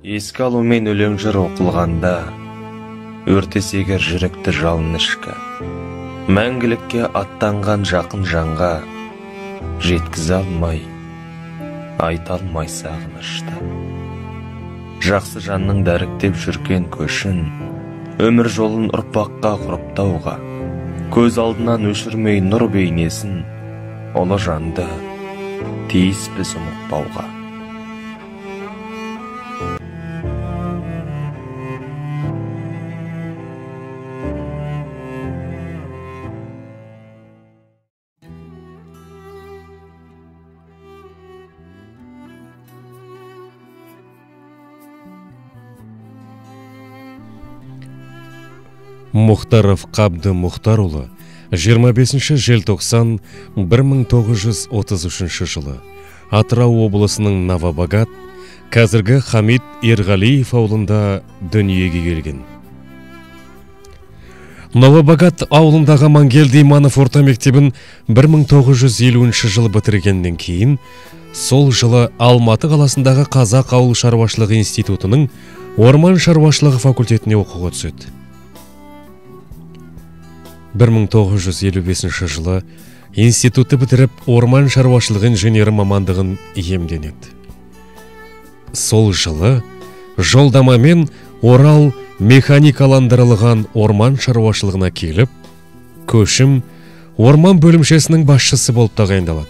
Еске алумен өлең жыр оқылғанда, өртесегер жүректі жалын ішкі, мәңгілікке аттанған жақын жанға, жеткізе алмай, айта алмай сағынышты. Жақсы жанның дәріктеп жүрген көшін, өмір жолын ұрпаққа құрыптауға, көз алдынан өшірмей нұр бейнесін, ұлы жанды тиіс біз ұмытпауға. Мұхтаров Қабды Мұхтарұлы 25 желтоқсан 1933 жылы Атырау облысының Новобагат, қазіргі Хамит Ерғалиев ауылында дүниеге келген. Новобагат ауылындағы Мангелді Иманов орта мектебін 1950 жылы бітіргеннен кейін, сол жылы Алматы қаласындағы Қазақ ауыл шаруашылығы институтының орман шаруашылығы факультетіне оқуға түседі. 1955 жылы институтты бітіріп, орман шаруашылығы инженері мамандығын иемденеді. Сол жылы жолдамамен Орал механикаландырылған орман шаруашылығына келіп, көшім орман бөлімшесінің басшысы болып тағайындалады.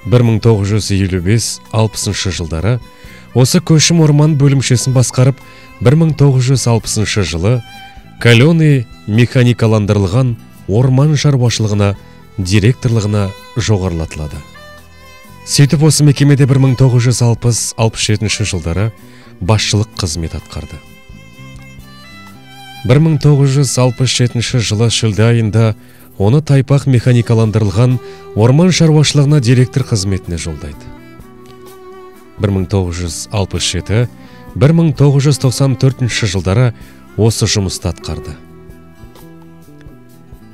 1955-60 жылдары осы көшім орман бөлімшесін басқарып, 1960 жылы Каленый механикаландырылған орман шаруашылығына директорлығына жоғарылатылады. Сөйтіп осы мекемеде 1960-67 жылдары басшылық қызмет атқарды. 1967 жылы шілде айында оны Тайпақ механикаландырылған орман шаруашылығына директор қызметіне жолдайды. 1967-1994 жылдары осы жұмысты атқарды.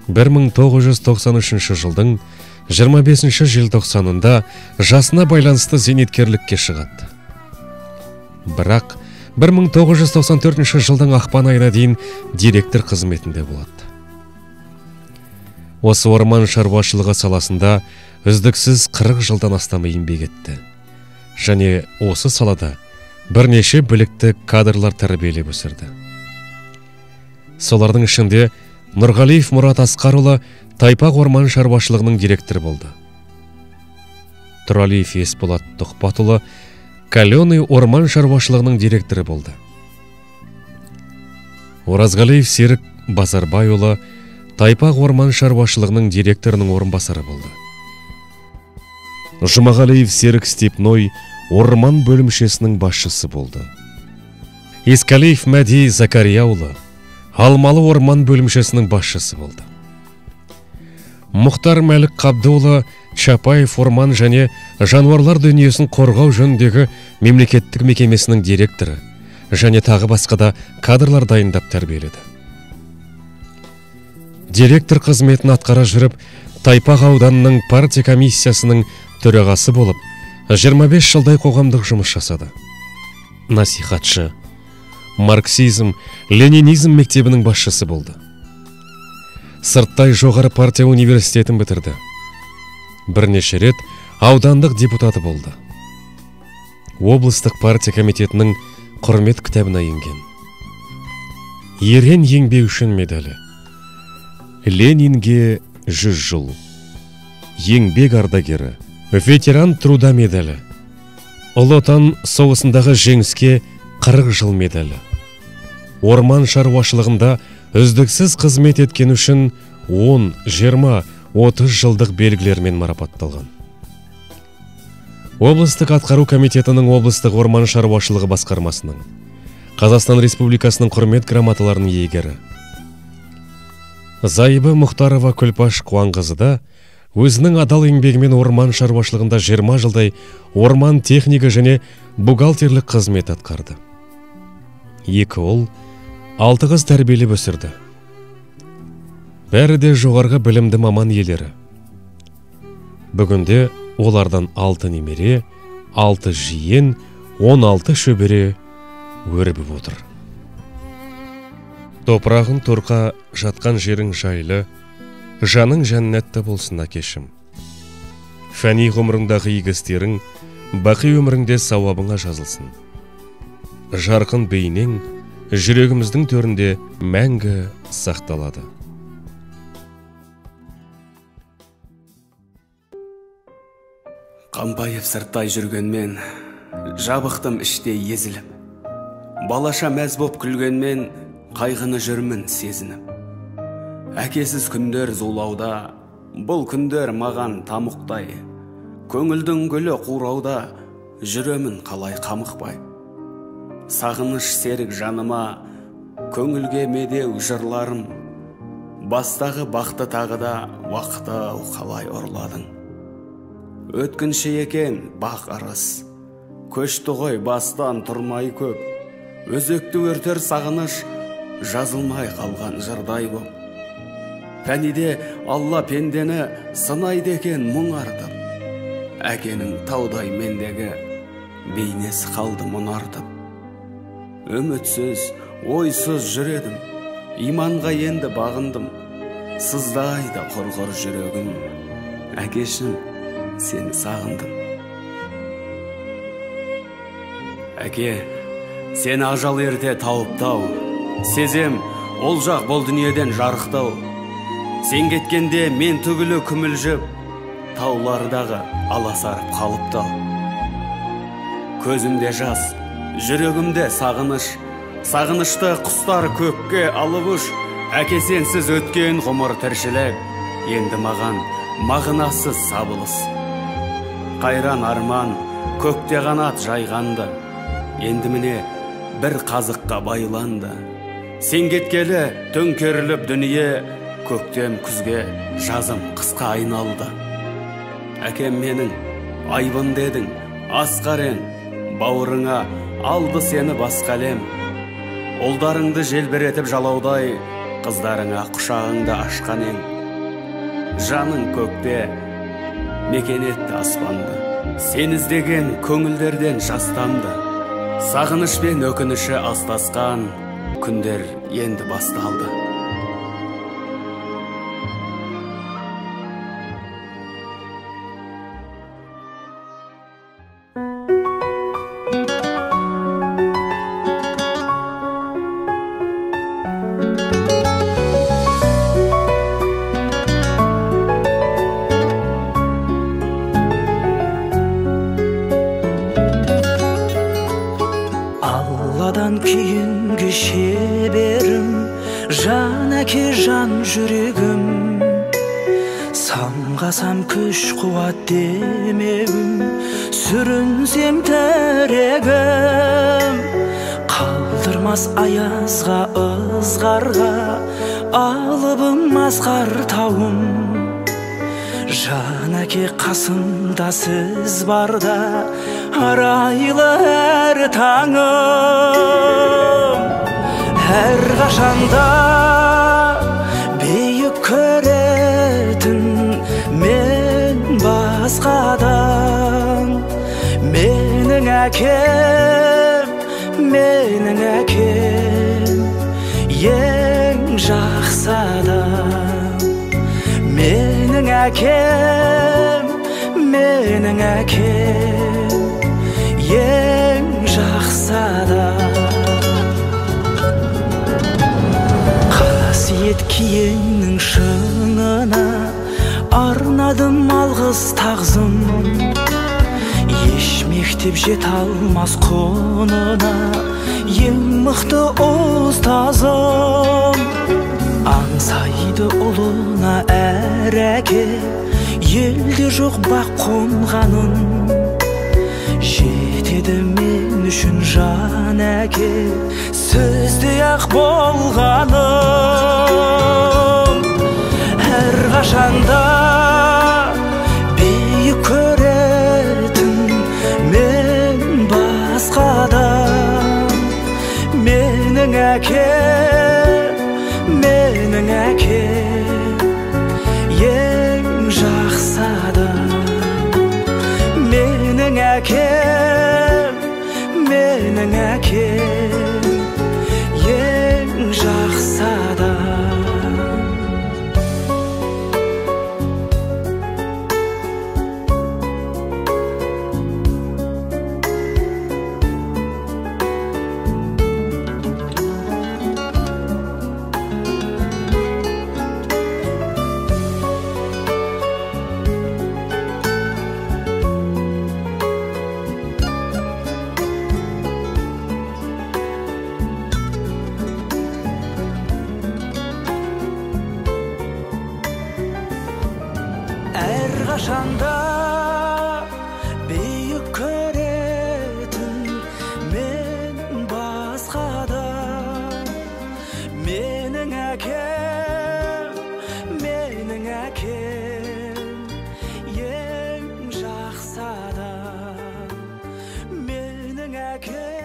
1993 жылдың 25 желтоқсанында жасына байланысты зейнеткерлікке шығады. Бірақ 1994 жылдың ақпан айына дейін директор қызметінде болады. Осы орман шаруашылығы саласында үздіксіз 40 жылдан астам еңбек етті. Және осы салада бірнеше білікті кадрлар тәрбиелеп өсірді. Солардың ішінде Нұрғалиев Мұрат Асқарұлы Тайпақ орман шаруашылығының директоры болды. Тұралиев Есболат Тұқпатұлы Каленый орман шаруашылығының директоры болды. Оразғалиев Серік Базарбайұлы Тайпақ орман шаруашылығының директорының орынбасары болды. Жұмағалиев Серік Степной орман бөлімшесінің басшысы болды. Ескалиев Мәди Закарияұлы Алмалы орман бөлімшесінің басшысы болды. Мұхтар Мәлік Қабдыұлы Чапаев орман және жануарлар дүниесін қорғау жөніндегі мемлекеттік мекемесінің директоры және тағы басқада кадрлар дайындап тәрбиеледі. Директор қызметін атқара жүріп, Тайпақ ауданының партия комиссиясының төрағасы болып, 25 жылдай қоғамдық жұмыс жасады. Насихатшы, марксизм, ленинизм мектебінің басшысы болды. Сырттай жоғары партия университетін бітірді. Бірнеше рет аудандық депутаты болды. Облыстық партия комитетінің құрмет кітабына енген. Ерен еңбек үшін медалі. Ленинге 100 жыл. Еңбек ардагері. Ветеран труда медалі. Ұлы отан соғысындағы жеңіске 40 жыл медалі. Орман шаруашылығында үздіксіз қызмет еткен үшін 10, 20, 30 жылдық белгілермен марапатталған. Облыстық атқару комитетінің облыстық орман шаруашылығы басқармасының, Қазақстан Республикасының құрмет грамоталарының иегері. Зайыбы Мұхтарова Күлпаш Қуанқызы да өзінің адал еңбегімен орман шаруашылығында 20 жылдай орман техника және бухгалтерлік қызмет атқарды. 2 ұл, 6 қыз тәрбиелеп өсірді. Бәрі де жоғарғы білімді маман иелері. Бүгінде олардан 6 немере, 6 жиен, 16 шөбере өрбіп отыр. Топырағың торқа, жатқан жерің жайлы, жаның жәннәтті болсын әкешім. Фәни ғұмырыңдағы игі істерің, бақи өміріңде сауабыңа жазылсын. Жарқын бейнең жүрегіміздің төрінде мәңгі сақталады. Қампайып сырттай жүргенмен, жабықтым іштей езіліп. Балаша мәз боп күлгенмен, қайғыны жүрмін сезініп. Әкесіз күндер зулауда, бұл күндер маған тамұқтай. Көңілдің гүлі қурауда, жүремін қалай қамықпай. Сағыныш серік жаныма, көңілге медеу жырларым. Бастағы бақты тағыда, уақыты қалай ұрладың. Өткінші екен бақ арыс, көшті ғой бастан тұрмай көп. Өзекті өртер сағыныш, жазылмай қалған жырдай боп. Пәниде Алла пендені сынайды екен мұң артып. Әкенің таудай мендегі бейнесі қалды мұнартып. Үмітсіз, ойсыз жүредім, иманға енді бағындым. Сыздайды құрғыр жүрегім, әкешім, сені сағындым. Әке, сені ажал ерте тауыптау, сезем, ол жақ бұл дүниеден жарықтау. Сен кеткенде мен түгілі күмілжіп, таулардағы аласарып қалыптау. Көзімде жас, жүрегімде сағыныш, сағынышты құстар көкке алып ұш. Әке, сенсіз өткен ғұмыр тіршілік, енді маған мағынасыз сабылыс. Қайран арман, көкте қанат жайғанды, енді міне бір қазыққа байланды. Сен кеткелі төңкеріліп дүние, көктем күзге жазым қысқа айналды. Әкем менің айбын дедің, асқар ең, бауырыңа алды сені басқа әлем. Ұлдарыңды желбіретіп жалаудай, қыздарыңа құшағыңды ашқан ең. Жаның көкте мекен етті аспанды, сен іздеген көңілдерден жастанды. Сағыныш пен өкініші астасқан күндер енді басталды. Алладан кейінгі шеберім, жан әке жан жүрегім. Самғасам күш қуат демеуім, сүрінсем тірегім. Қалдырмас аязға ызғарға, алыбым асқар тауым. Жан әке қасымда сіз барда, арайлы әр таңым. Әр қашанда бейік көретін мен басқадан. Менің әкем, ең жақсы адам. Менің әкем, ең жақсы адам. Қасиет киеңнің шыңына арнадым алғыс тағзым. Еш мектеп жете алмас құнына ең мықты ұстазым. Аңсайды ұлына әр әке, елде жоқ бақ қонғанын. Жетеді мен үшін жан әке, сөзде ақ болғаным. Әр қашанда бейік көретін мен басқадан. Менің әке, ең жақсы адам. Менің әкем, жанда бейік көретін мен басқада. Менің әкем ең жақсы адам. Менің әкем